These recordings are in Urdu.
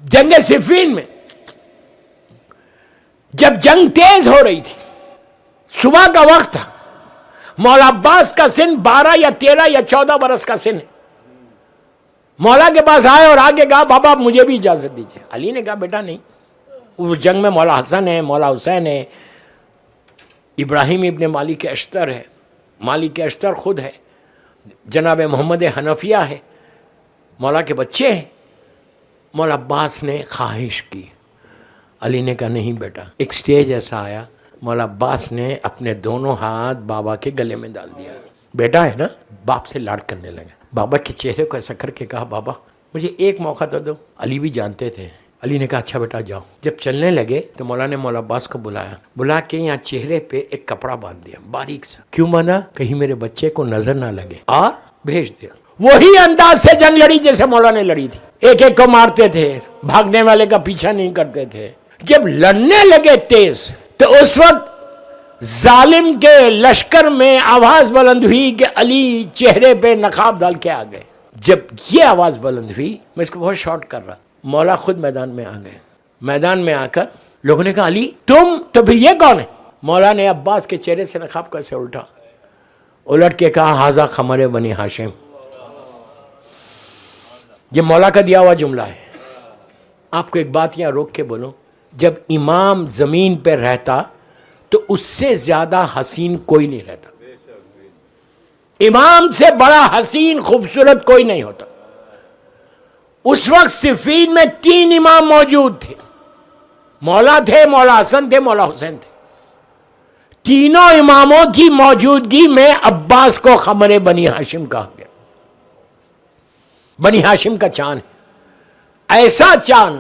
جنگ صفین میں جب جنگ تیز ہو رہی تھی، صبح کا وقت تھا، مولا عباس کا سن 12 یا 13 یا 14 برس کا سن ہے. مولا کے پاس آئے اور آگے کہا بابا مجھے بھی اجازت دیجیے. علی نے کہا بیٹا نہیں، اس جنگ میں مولا حسن ہے، مولا حسین ہے، ابراہیم ابن مالک اشتر ہے، مالک اشتر خود ہے، جناب محمد حنفیہ ہے، مولا کے بچے ہیں. مولا عباس نے خواہش کی. علی نے کہا نہیں بیٹا. ایک سٹیج ایسا آیا، مولا عباس نے اپنے دونوں ہاتھ بابا کے گلے میں ڈال دیا. بیٹا ہے نا، باپ سے لاڈ کرنے لگا. بابا کے چہرے کو ایسا کر کے کہا بابا مجھے ایک موقع تو دو. علی بھی جانتے تھے. علی نے کہا اچھا بیٹا جاؤ. جب چلنے لگے تو مولا نے مولا عباس کو بلا کے یہاں چہرے پہ ایک کپڑا باندھ دیا باریک سا. کیوں باندھا؟ کہیں میرے بچے کو نظر نہ لگے، اور بھیج دیا. وہی انداز سے جنگ لڑی جیسے مولا نے لڑی تھی. ایک ایک کو مارتے تھے، بھاگنے والے کا پیچھا نہیں کرتے تھے. جب لڑنے لگے تیز تو اس وقت ظالم کے لشکر میں آواز بلند ہوئی کہ علی چہرے پہ نقاب ڈال کے آ گئے. جب یہ آواز بلند ہوئی، میں اس کو بہت شارٹ کر رہا، مولا خود میدان میں آ گئے. میدان میں آ کر لوگوں نے کہا علی تم تو پھر یہ کون ہے؟ مولا نے عباس کے چہرے سے نقاب کیسے الٹ کے کہا ہاذا خمر بنی ہاشم. یہ مولا کا دیا ہوا جملہ ہے. آپ کو ایک بات یہاں روک کے بولوں، جب امام زمین پہ رہتا تو اس سے زیادہ حسین کوئی نہیں رہتا. امام سے بڑا حسین خوبصورت کوئی نہیں ہوتا. اس وقت صفین میں 3 امام موجود تھے. مولا تھے، مولا حسن تھے، مولا حسین تھے. تینوں اماموں کی موجودگی میں عباس کو خمر بنی ہاشم کہا گیا. بنی ہاشم کا چاند ہے، ایسا چاند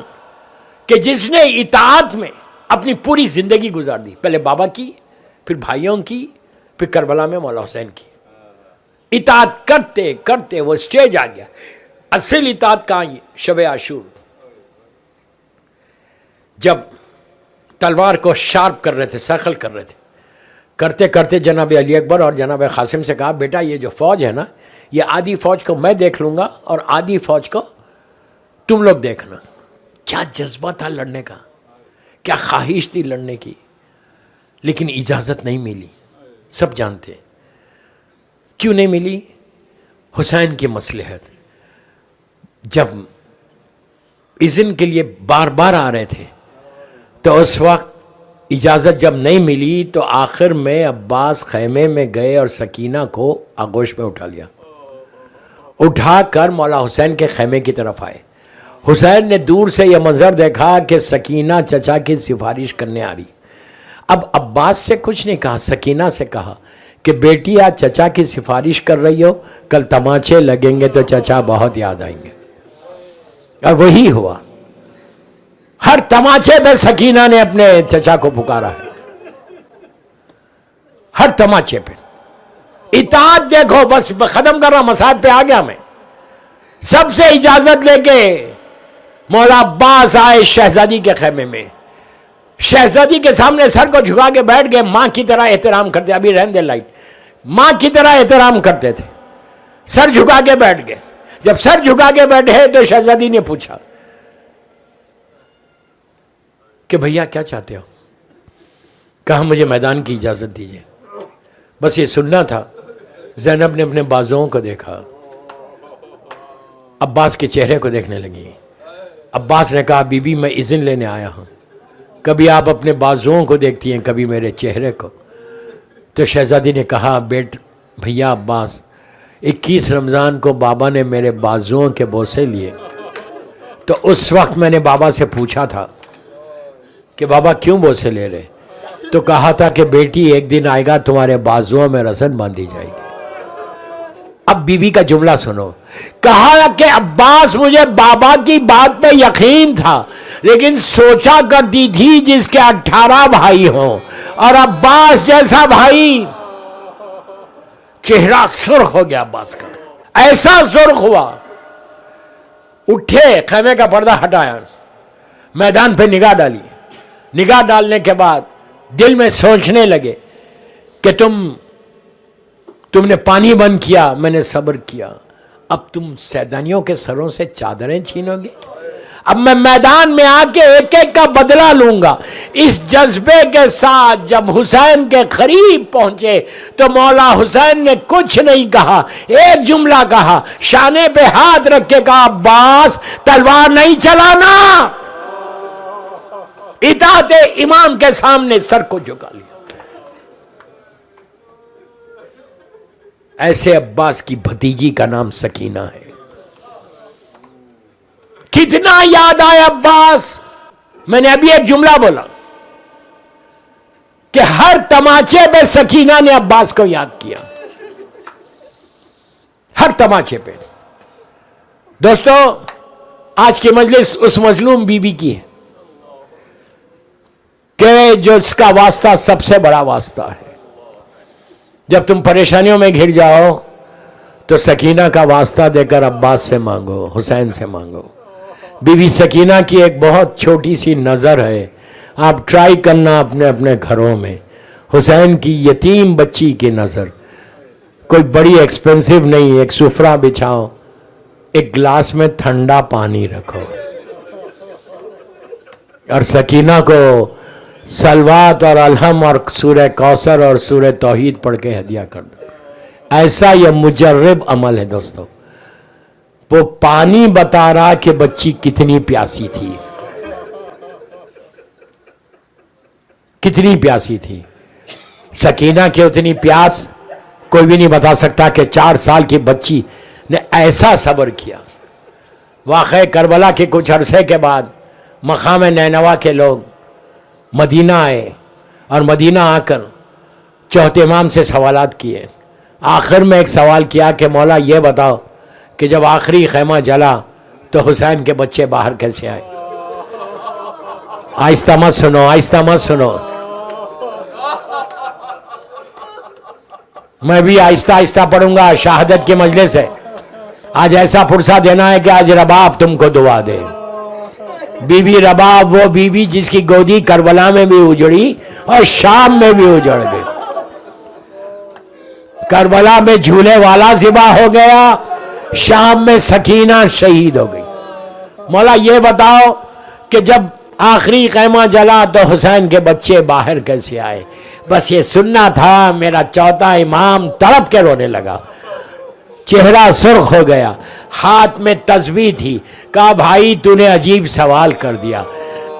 کہ جس نے اطاعت میں اپنی پوری زندگی گزار دی. پہلے بابا کی، پھر بھائیوں کی، پھر کربلا میں مولا حسین کی. اطاعت کرتے کرتے وہ سٹیج آ گیا. اصل اطاعت کہاں؟ شب عاشور جب تلوار کو شارپ کر رہے تھے، سرخل کر رہے تھے، کرتے کرتے جناب علی اکبر اور جناب قاسم سے کہا بیٹا یہ جو فوج ہے نا، یہ آدھی فوج کو میں دیکھ لوں گا اور آدھی فوج کو تم لوگ دیکھنا. کیا جذبہ تھا لڑنے کا، کیا خواہش تھی لڑنے کی، لیکن اجازت نہیں ملی. سب جانتے کیوں نہیں ملی؟ حسین کی مصلحت. جب اذن کے لیے بار بار آ رہے تھے تو اس وقت اجازت جب نہیں ملی تو آخر میں عباس خیمے میں گئے اور سکینہ کو آغوش میں اٹھا لیا. اٹھا کر مولا حسین کے خیمے کی طرف آئے. حسین نے دور سے یہ منظر دیکھا کہ سکینہ چچا کی سفارش کرنے آ رہی. اب عباس سے کچھ نہیں کہا، سکینہ سے کہا کہ بیٹی آج چچا کی سفارش کر رہی ہو، کل تماچے لگیں گے تو چچا بہت یاد آئیں گے. اور وہی ہوا. ہر تماچے پہ سکینہ نے اپنے چچا کو پکارا ہے، ہر تماچے پہ. اطاعت دیکھو، بس ختم کر رہا، مسائل پہ آ گیا میں. سب سے اجازت لے کے مولا عباس آئے شہزادی کے خیمے میں. شہزادی کے سامنے سر کو جھکا کے بیٹھ گئے، ماں کی طرح احترام کرتے. ابھی رہن دے لائٹ. ماں کی طرح احترام کرتے تھے، سر جھکا کے بیٹھ گئے. جب سر جھکا کے بیٹھے تو شہزادی نے پوچھا کہ بھیا کیا چاہتے ہو؟ کہا مجھے میدان کی اجازت دیجیے. بس یہ سننا تھا. زینب نے اپنے بازوؤں کو دیکھا، عباس کے چہرے کو دیکھنے لگی. عباس نے کہا بی بی میں اذن لینے آیا ہوں. کبھی آپ اپنے بازوؤں کو دیکھتی ہیں، کبھی میرے چہرے کو. تو شہزادی نے کہا بھیا عباس، 21 رمضان کو بابا نے میرے بازوؤں کے بوسے لیے، تو اس وقت میں نے بابا سے پوچھا تھا کہ بابا کیوں بوسے لے رہے؟ تو کہا تھا کہ بیٹی ایک دن آئے گا تمہارے بازوؤں میں رسن باندھی جائے گی. اب بی بی کا جملہ سنو. کہا کہ عباس مجھے بابا کی بات پہ یقین تھا، لیکن سوچا کرتی تھی جس کے 18 بھائی ہوں اور عباس جیسا بھائی. چہرہ سرخ ہو گیا عباس کا، ایسا سرخ ہوا. اٹھے، خیمے کا پردہ ہٹایا، میدان پہ نگاہ ڈالی. نگاہ ڈالنے کے بعد دل میں سوچنے لگے کہ تم نے پانی بند کیا، میں نے صبر کیا، اب تم سیدانیوں کے سروں سے چادریں چھینو گے؟ اب میں میدان میں آ کے ایک ایک کا بدلہ لوں گا. اس جذبے کے ساتھ جب حسین کے قریب پہنچے تو مولا حسین نے کچھ نہیں کہا, ایک جملہ کہا, شانے پہ ہاتھ رکھ کے کہا, عباس تلوار نہیں چلانا. اطاعت امام کے سامنے سر کو جھکا لیا. ایسے عباس کی بھتیجی کا نام سکینہ ہے. کتنا یاد آیا عباس. میں نے ابھی ایک جملہ بولا کہ ہر تماچے پہ سکینہ نے عباس کو یاد کیا, ہر تماچے پہ. دوستو, آج کی مجلس اس مظلوم بی بی کی ہے کہ جو اس کا واسطہ سب سے بڑا واسطہ ہے. جب تم پریشانیوں میں گھر جاؤ تو سکینہ کا واسطہ دے کر عباس سے مانگو, حسین سے مانگو. بی بی سکینہ کی ایک بہت چھوٹی سی نظر ہے, آپ ٹرائی کرنا اپنے اپنے گھروں میں. حسین کی یتیم بچی کی نظر, کوئی بڑی ایکسپینسو نہیں, ایک سفرہ بچھاؤ, ایک گلاس میں ٹھنڈا پانی رکھو اور سکینہ کو سلوات اور الحم اور سورہ کوثر اور سورہ توحید پڑھ کے ہدیہ کر دو. ایسا یہ مجرب عمل ہے دوستو. وہ پانی بتا رہا کہ بچی کتنی پیاسی تھی, کتنی پیاسی تھی. سکینہ کی اتنی پیاس کوئی بھی نہیں بتا سکتا کہ 4 سال کی بچی نے ایسا صبر کیا. واقعہ کربلا کے کچھ عرصے کے بعد مقام نینوا کے لوگ مدینہ آئے اور مدینہ آ کر چوتھے امام سے سوالات کیے. آخر میں ایک سوال کیا کہ مولا یہ بتاؤ کہ جب آخری خیمہ جلا تو حسین کے بچے باہر کیسے آئے. آہستہ مت سنو, آہستہ مت سنو, میں بھی آہستہ آہستہ پڑھوں گا. شہادت کی مجلس ہے, آج ایسا فرصہ دینا ہے کہ آج رباب تم کو دعا دے. بی بی رباب وہ بی بی جس کی گودی کربلا میں بھی اجڑی اور شام میں بھی اجڑ گئی. کربلا میں جھولے والا ذبح ہو گیا, شام میں سکینہ شہید ہو گئی. مولا یہ بتاؤ کہ جب آخری خیمہ جلا تو حسین کے بچے باہر کیسے آئے. بس یہ سننا تھا. میرا چوتھا امام تڑپ کے رونے لگا, چہرہ سرخ ہو گیا, ہاتھ میں تسبیح تھی. کہا بھائی تو نے عجیب سوال کر دیا.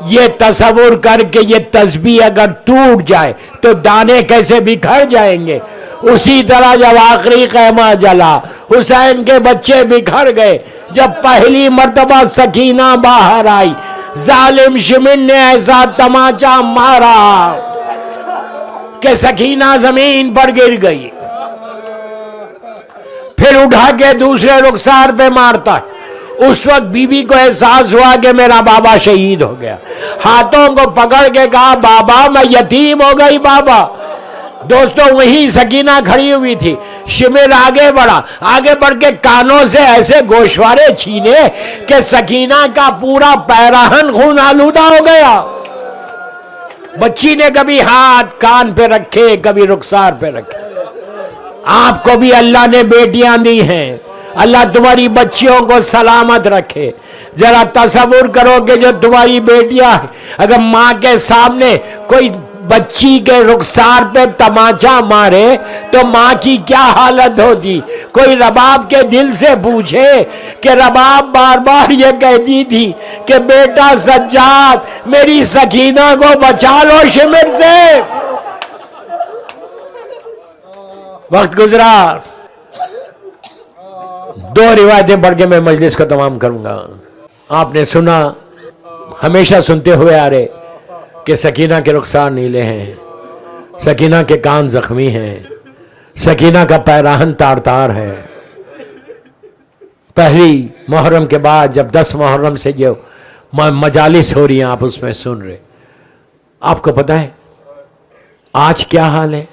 یہ تصور کر کے یہ تسبیح اگر ٹوٹ جائے تو دانے کیسے بکھر جائیں گے. اسی طرح جب آخری خیمہ جلا حسین کے بچے بکھر گئے. جب پہلی مرتبہ سکینہ باہر آئی, ظالم شمن نے ایسا تماچا مارا کہ سکینہ زمین پر گر گئی. پھر اٹھا کے دوسرے رخسار پہ مارتا. اس وقت بی بی کو احساس ہوا کہ میرا بابا شہید ہو گیا. ہاتھوں کو پکڑ کے کہا بابا میں یتیم ہو گئی بابا. دوستو وہیں سکینہ کھڑی ہوئی تھی. شمر آگے بڑھا, آگے بڑھ کے کانوں سے ایسے گوشوارے چھینے کہ سکینہ کا پورا پیراہن خون آلودہ ہو گیا. بچی نے کبھی ہاتھ کان پہ رکھے, کبھی رخسار پہ رکھے. آپ کو بھی اللہ نے بیٹیاں دی ہیں, اللہ تمہاری بچیوں کو سلامت رکھے. ذرا تصور کرو کہ جو تمہاری بیٹیاں ہیں, اگر ماں کے سامنے کوئی بچی کے رخسار پہ تماچا مارے تو ماں کی کیا حالت ہوتی. کوئی رباب کے دل سے پوچھے کہ رباب بار بار یہ کہتی تھی کہ بیٹا سجاد میری سکینہ کو بچا لو شمر سے. وقت گزرا, 2 روایتیں پڑھ کے میں مجلس کو تمام کروں گا. آپ نے سنا, ہمیشہ سنتے ہوئے آ رہے کہ سکینہ کے رخسار نیلے ہیں, سکینہ کے کان زخمی ہیں, سکینہ کا پیراہن تار تار ہے. پہلی محرم کے بعد جب 10 محرم سے جو مجالس ہو رہی ہیں آپ اس میں سن رہے. آپ کو پتہ ہے آج کیا حال ہے؟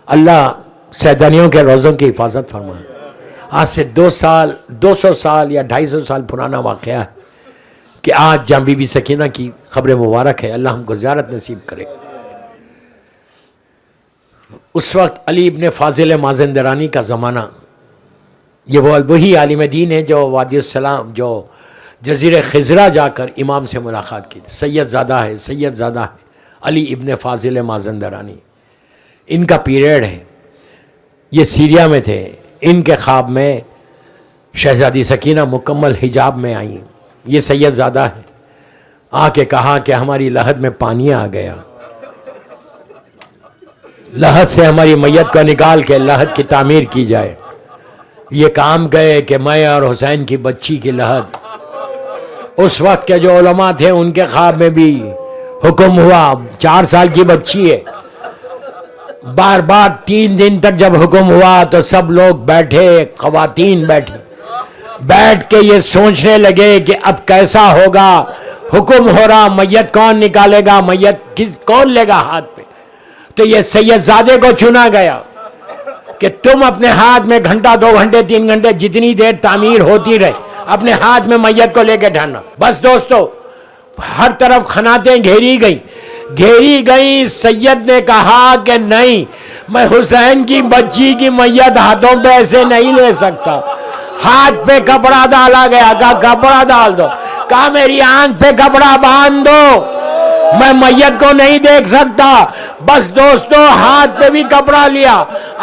اللہ سیدانیوں کے روزوں کی حفاظت فرمائے. آج سے 200 سال یا 250 سال پرانا واقعہ ہے کہ آج جہاں بی بی سکینہ کی خبر مبارک ہے. اللہ ہم کو زیارت نصیب کرے. اس وقت علی ابن فاضل مازندرانی کا زمانہ, یہ وہی عالم دین ہے جو وادی السلام جو جزیرہ خضرہ جا کر امام سے ملاقات کی. سید زادہ ہے علی ابن فاضل مازندرانی. ان کا پیریڈ ہے. یہ سیریا میں تھے. ان کے خواب میں شہزادی سکینہ مکمل حجاب میں آئیں. یہ سید زادہ ہے. آ کے کہا کہ ہماری لحد میں پانی آ گیا, لحد سے ہماری میت کو نکال کے لحد کی تعمیر کی جائے. یہ کام گئے کہ میں اور حسین کی بچی کی لحد. اس وقت کے جو علماء تھے ان کے خواب میں بھی حکم ہوا, 4 سال کی بچی ہے. بار بار 3 دن تک جب حکم ہوا تو سب لوگ بیٹھے, خواتین بیٹھی, بیٹھ کے یہ سوچنے لگے کہ اب کیسا ہوگا. حکم ہو رہا میت کون نکالے گا, میت کون لے گا ہاتھ پہ. تو یہ سید زادے کو چنا گیا کہ تم اپنے ہاتھ میں گھنٹہ 2 گھنٹے 3 گھنٹے جتنی دیر تعمیر ہوتی رہے اپنے ہاتھ میں میت کو لے کے ڈھانا. بس دوستو ہر طرف خناتیں گھیری گئی. سید نے کہا کہ نہیں, میں حسین کی بچی کی میت ہاتھوں پہ ایسے نہیں لے سکتا. ہاتھ پہ کپڑا ڈالا گیا, کہا کپڑا ڈال دو. کہا میری آنکھ پہ کپڑا باندھ دو, میں میت کو نہیں دیکھ سکتا. بس دوستو ہاتھ پہ بھی کپڑا لیا,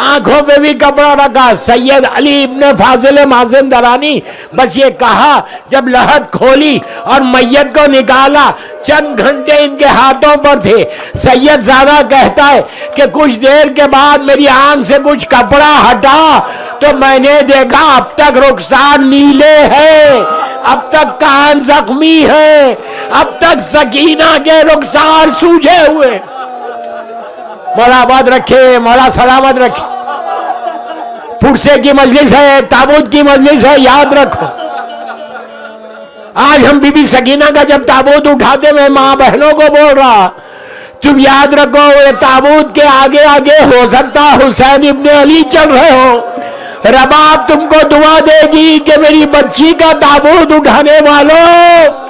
آنکھوں پہ بھی کپڑا رکھا. سید علی ابن فاضل مازندرانی بس یہ کہا, جب لحد کھولی اور میت کو نکالا, چند گھنٹے ان کے ہاتھوں پر تھے. سید زادہ کہتا ہے کہ کچھ دیر کے بعد میری آنکھ سے کچھ کپڑا ہٹا تو میں نے دیکھا اب تک رخسار نیلے ہیں, اب تک کان زخمی ہے, اب تک سکینہ کے رخسار سوجے ہوئے. مولا آباد رکھے, مولا سلامت رکھے. پھرسے کی مجلس ہے, تابوت کی مجلس ہے, یاد رکھو. آج ہم بی بی سکینہ کا جب تابوت اٹھاتے میں ماں بہنوں کو بول رہا, تم یاد رکھو یہ تابوت کے آگے آگے ہو سکتا حسین ابن علی چل رہے ہو. رباب تم کو دعا دے گی کہ میری بچی کا تابوت اٹھانے والوں.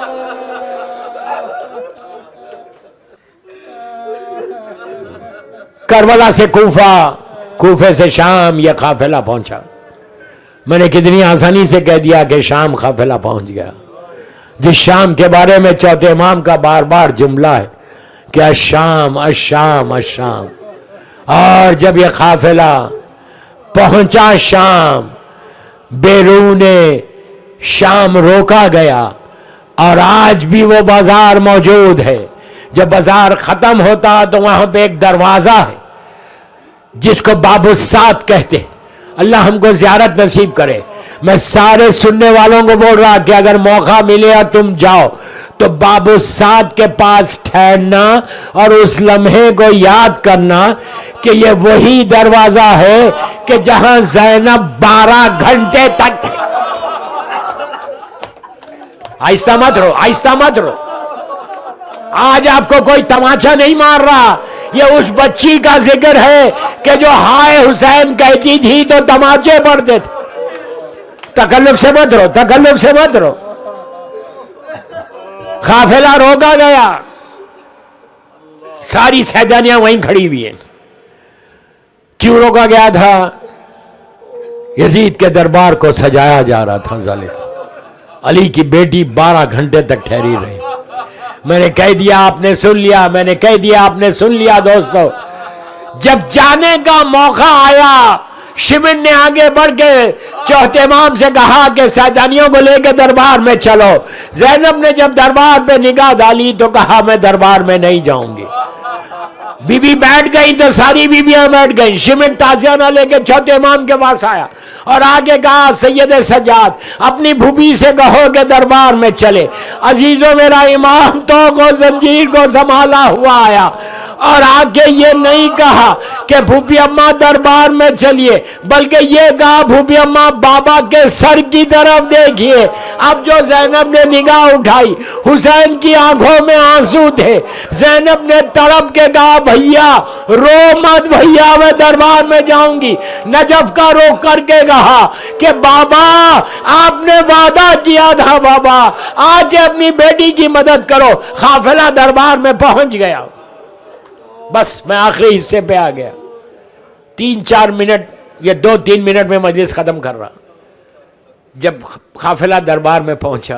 کربلا سے کوفہ, کوفے سے شام یہ قافلہ پہنچا. میں نے کتنی آسانی سے کہہ دیا کہ شام قافلہ پہنچ گیا. جس شام کے بارے میں چوتھے امام کا بار بار جملہ ہے کہ الشام الشام الشام. اور جب یہ قافلہ پہنچا شام, بیرون شام روکا گیا. اور آج بھی وہ بازار موجود ہے. جب بازار ختم ہوتا تو وہاں پہ ایک دروازہ ہے جس کو باب السات کہتے ہیں. اللہ ہم کو زیارت نصیب کرے. میں سارے سننے والوں کو بول رہا کہ اگر موقع ملے اور تم جاؤ تو باب السات کے پاس ٹھہرنا اور اس لمحے کو یاد کرنا کہ یہ وہی دروازہ ہے کہ جہاں زینب 12 گھنٹے تک. آہستہ مت رو, آہستہ مت رو. آج آپ کو کوئی تماچا نہیں مار رہا, یہ اس بچی کا ذکر ہے کہ جو ہائے حسین کہتی تھی تو تماچے پڑتے تھے. تکلف سے مت رو, تکلف سے مت رو. قافلہ روکا گیا, ساری سیدانیاں وہیں کھڑی ہوئی ہیں. کیوں روکا گیا تھا؟ یزید کے دربار کو سجایا جا رہا تھا. ظالم علی کی بیٹی 12 گھنٹے تک ٹھہری رہی. میں نے کہہ دیا آپ نے سن لیا, میں نے کہہ دیا آپ نے سن لیا. دوستو جب جانے کا موقع آیا, شمن نے آگے بڑھ کے چوتھے امام سے کہا کہ سیدانیوں کو لے کے دربار میں چلو. زینب نے جب دربار پہ نگاہ ڈالی تو کہا میں دربار میں نہیں جاؤں گی. بی بی بیٹھ گئی تو ساری بیویاں بیٹھ گئیں. شمن تازیانہ لے کے چوتھے امام کے پاس آیا اور آگے کہا سید سجاد اپنی بھوبی سے کہو کہ دربار میں چلے. عزیزو میرا امام تو کو زنجیر کو سنبھالا ہوا آیا اور آگے یہ نہیں کہا کہ بھوپی اماں دربار میں چلیے, بلکہ یہ کہا بھوپی اماں بابا کے سر کی طرف دیکھیے. اب جو زینب نے نگاہ اٹھائی, حسین کی آنکھوں میں آنسو تھے. زینب نے تڑپ کے کہا بھیا رو مت بھیا, میں دربار میں جاؤں گی. نجف کا روک کر کے کہا کہ بابا آپ نے وعدہ کیا تھا, بابا آ کے اپنی بیٹی کی مدد کرو. قافلہ دربار میں پہنچ گیا. بس میں آخری حصے پہ آ گیا. 3-4 منٹ یا 2-3 منٹ میں مجلس ختم کر رہا. جب قافلہ دربار میں پہنچا